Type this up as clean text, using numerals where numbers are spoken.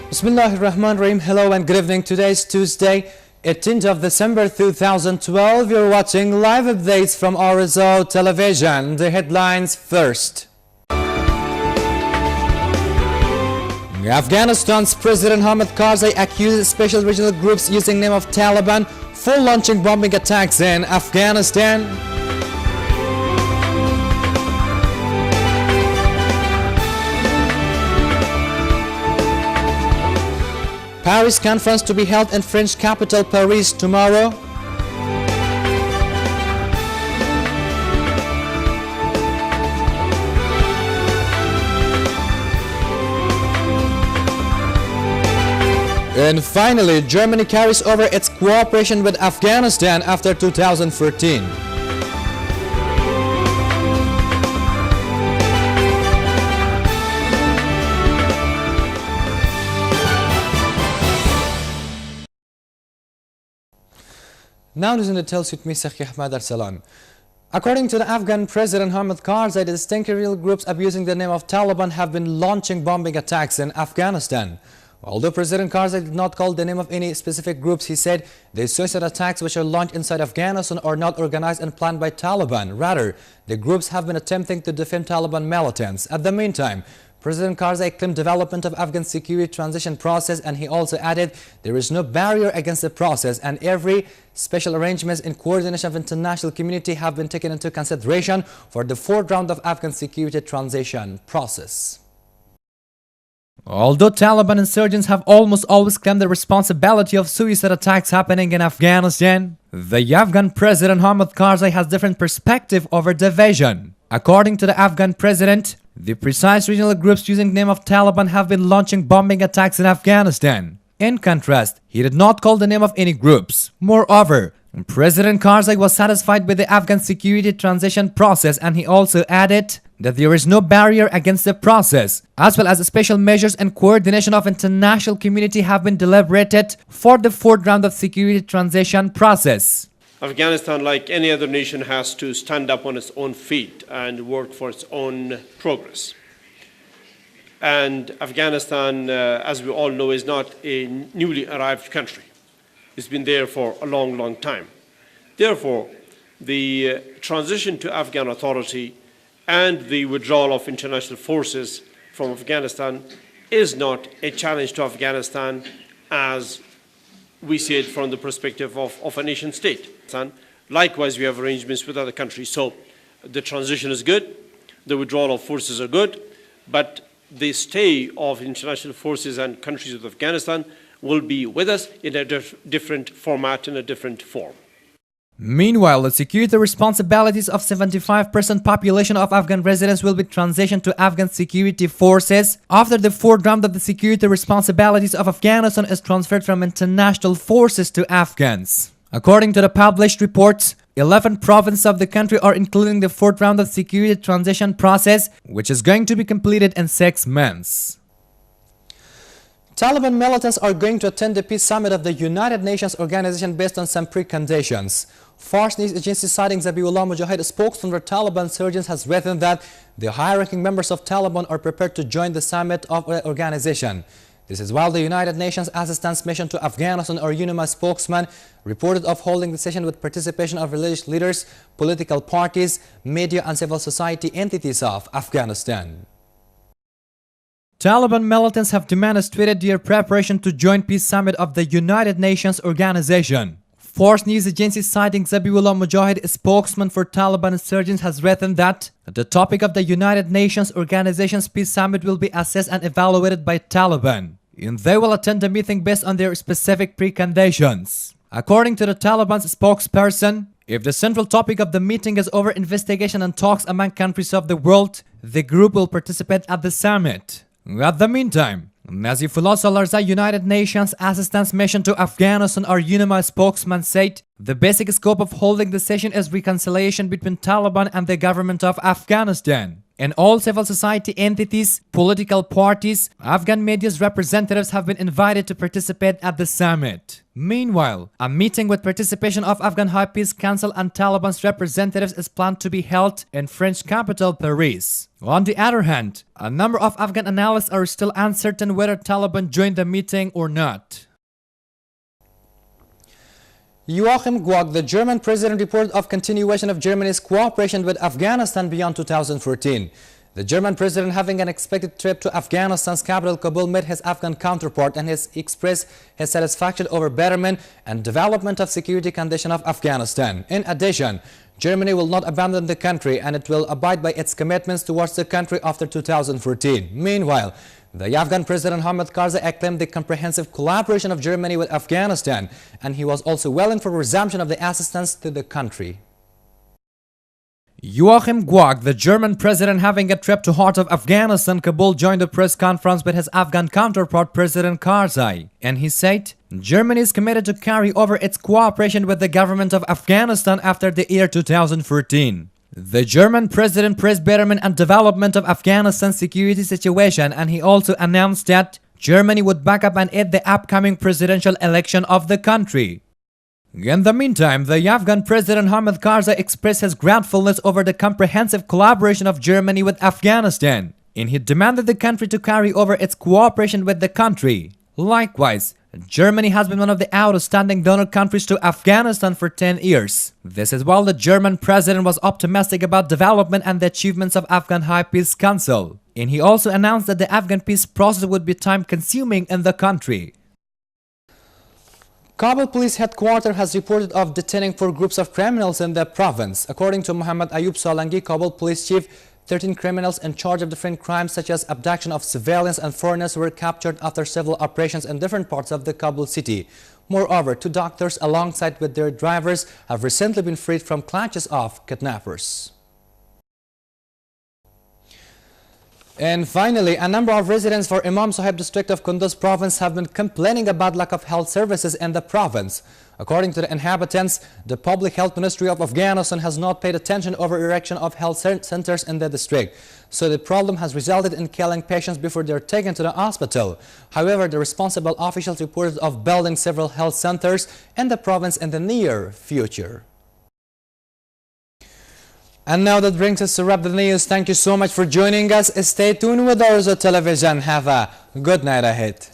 Bismillahirrahmanirrahim. Hello and good evening. Today is Tuesday, 18th of December 2012. You're watching live updates from Arezo television. The headlines first. Afghanistan's President Hamid Karzai accuses special regional groups using name of Taliban for launching bombing attacks in Afghanistan. Paris conference to be held in French capital Paris tomorrow. And finally, Germany carries over its cooperation with Afghanistan after 2013. Now news in details with me, Sakhi Ahmad Arsalan. According to the Afghan President Hamid Karzai, the distinct guerrilla groups abusing the name of Taliban have been launching bombing attacks in Afghanistan. Although President Karzai did not call the name of any specific groups, he said the suicide attacks which are launched inside Afghanistan are not organized and planned by Taliban. Rather, the groups have been attempting to defend Taliban militants. At the meantime, President Karzai claimed development of Afghan security transition process, and he also added there is no barrier against the process and every special arrangements in coordination of international community have been taken into consideration for the fourth round of Afghan security transition process. Although Taliban insurgents have almost always claimed the responsibility of suicide attacks happening in Afghanistan, the Afghan President Hamid Karzai has different perspective over division. According to the Afghan president, the precise regional groups using the name of Taliban have been launching bombing attacks in Afghanistan. In contrast, he did not call the name of any groups. Moreover, President Karzai was satisfied with the Afghan security transition process, and he also added that there is no barrier against the process, as well as special measures and coordination of international community have been deliberated for the fourth round of security transition process. Afghanistan, like any other nation, has to stand up on its own feet and work for its own progress. And Afghanistan, as we all know, is not a newly arrived country. It's been there for a long, long time. Therefore, the transition to Afghan authority and the withdrawal of international forces from Afghanistan is not a challenge to Afghanistan as we see it from the perspective of a nation state. And likewise, we have arrangements with other countries. So the transition is good, the withdrawal of forces are good, but the stay of international forces and countries of Afghanistan will be with us in a different format, in a different form. Meanwhile, the security responsibilities of 75% population of Afghan residents will be transitioned to Afghan security forces after the fourth round of the security responsibilities of Afghanistan is transferred from international forces to Afghans. According to the published reports, 11 provinces of the country are including the fourth round of security transition process, which is going to be completed in 6 months. Taliban militants are going to attend the peace summit of the United Nations organization based on some preconditions. Fars news agency citing Zabiullah Mujahid, a spokesman for Taliban insurgents, has written that the high-ranking members of Taliban are prepared to join the summit of the organization. This is while the United Nations Assistance Mission to Afghanistan, or UNIMA spokesman, reported of holding the session with participation of religious leaders, political parties, media and civil society entities of Afghanistan. Taliban militants have demonstrated their preparation to join peace summit of the United Nations organization. Fars news agency citing Zabiullah Mujahid, a spokesman for Taliban insurgents, has written that the topic of the United Nations organization's peace summit will be assessed and evaluated by Taliban, and they will attend the meeting based on their specific preconditions. According to the Taliban's spokesperson, if the central topic of the meeting is over investigation and talks among countries of the world, the group will participate at the summit. At the meantime, Nazifullah Salarzai, United Nations Assistance Mission to Afghanistan, or UNIMA spokesman, said The basic scope of holding the session is reconciliation between Taliban and the government of Afghanistan. And all civil society entities, political parties, Afghan media's representatives have been invited to participate at the summit. Meanwhile, a meeting with participation of Afghan High Peace Council and Taliban's representatives is planned to be held in French capital Paris. On the other hand, a number of Afghan analysts are still uncertain whether Taliban joined the meeting or not. Joachim Gauck, the German president, reported of continuation of Germany's cooperation with Afghanistan beyond 2014. The German president, having an expected trip to Afghanistan's capital Kabul, met his Afghan counterpart and has expressed his satisfaction over betterment and development of security condition of Afghanistan. In addition, Germany will not abandon the country and it will abide by its commitments towards the country after 2014. Meanwhile, the Afghan President Hamid Karzai acclaimed the comprehensive collaboration of Germany with Afghanistan, and he was also willing for resumption of the assistance to the country. Joachim Gauck, the German president, having a trip to heart of Afghanistan, Kabul, joined a press conference with his Afghan counterpart President Karzai, and he said, Germany is committed to carry over its cooperation with the government of Afghanistan after the year 2014. The German president praised betterment and development of Afghanistan's security situation, and he also announced that Germany would back up and aid the upcoming presidential election of the country. In the meantime, the Afghan President Hamid Karzai expressed his gratefulness over the comprehensive collaboration of Germany with Afghanistan, and he demanded the country to carry over its cooperation with the country. Likewise, Germany has been one of the outstanding donor countries to Afghanistan for 10 years. This is while the German president was optimistic about development and the achievements of Afghan High Peace Council, and he also announced that the Afghan peace process would be time-consuming in the country. Kabul Police Headquarters has reported of detaining 4 groups of criminals in the province. According to Muhammad Ayub Solangi, Kabul Police Chief, 13 criminals in charge of different crimes such as abduction of civilians and foreigners were captured after several operations in different parts of the Kabul city. Moreover, 2 doctors alongside with their drivers have recently been freed from clutches of kidnappers. And finally, a number of residents for Imam Sahib district of Kunduz province have been complaining about lack of health services in the province. According to the inhabitants, the Public Health Ministry of Afghanistan has not paid attention over erection of health centers in the district. So the problem has resulted in killing patients before they are taken to the hospital. However, the responsible officials reported of building several health centers in the province in the near future. And now that brings us to wrap the news. Thank you so much for joining us. Stay tuned with Arezo television. Have a good night ahead.